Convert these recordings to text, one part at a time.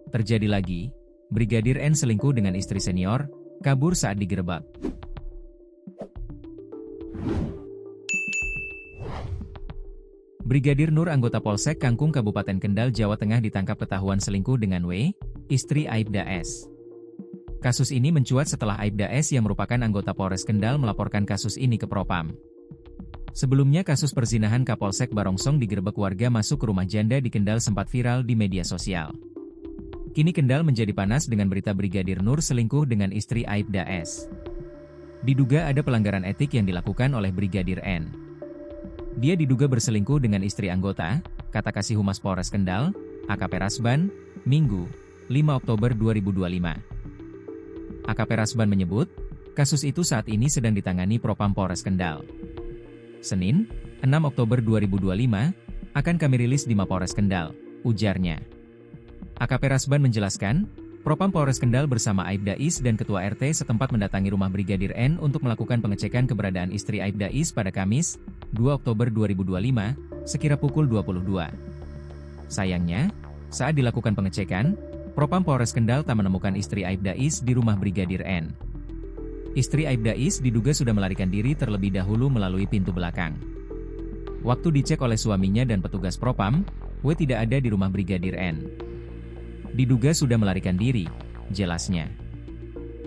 Terjadi lagi, Brigadir N selingkuh dengan istri senior, kabur saat digerebek. Brigadir Nur anggota Polsek Kangkung Kabupaten Kendal, Jawa Tengah ditangkap ketahuan selingkuh dengan W, istri Aibda S. Kasus ini mencuat setelah Aibda S yang merupakan anggota Polres Kendal melaporkan kasus ini ke Propam. Sebelumnya kasus perzinahan Kapolsek Barongsong digerebek warga masuk ke rumah janda di Kendal sempat viral di media sosial. Kini Kendal menjadi panas dengan berita Brigadir Nur selingkuh dengan istri Aibda S. Diduga ada pelanggaran etik yang dilakukan oleh Brigadir N. Dia diduga berselingkuh dengan istri anggota, kata Kasih Humas Polres Kendal, AKP Rasban, Minggu, 5 Oktober 2025. AKP Rasban menyebut, kasus itu saat ini sedang ditangani Propam Polres Kendal. Senin, 6 Oktober 2025, akan kami rilis di Mapolres Kendal, ujarnya. AKP Rasban menjelaskan, Propam Polres Kendal bersama Aibda Is dan Ketua RT setempat mendatangi rumah Brigadir N untuk melakukan pengecekan keberadaan istri Aibda Is pada Kamis, 2 Oktober 2025, sekira pukul 22. Sayangnya, saat dilakukan pengecekan, Propam Polres Kendal tak menemukan istri Aibda Is di rumah Brigadir N. Istri Aibda Is diduga sudah melarikan diri terlebih dahulu melalui pintu belakang. Waktu dicek oleh suaminya dan petugas Propam, W tidak ada di rumah Brigadir N. Diduga sudah melarikan diri, jelasnya.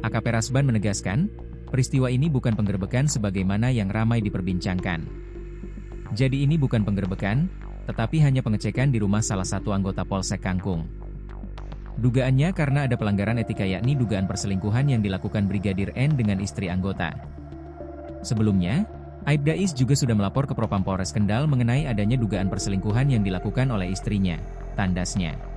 AKP Rasban menegaskan, peristiwa ini bukan penggerebekan sebagaimana yang ramai diperbincangkan. Jadi ini bukan penggerebekan, tetapi hanya pengecekan di rumah salah satu anggota Polsek Kangkung. Dugaannya karena ada pelanggaran etika yakni dugaan perselingkuhan yang dilakukan Brigadir N dengan istri anggota. Sebelumnya, Aibda Is juga sudah melapor ke Propam Polres Kendal mengenai adanya dugaan perselingkuhan yang dilakukan oleh istrinya, tandasnya.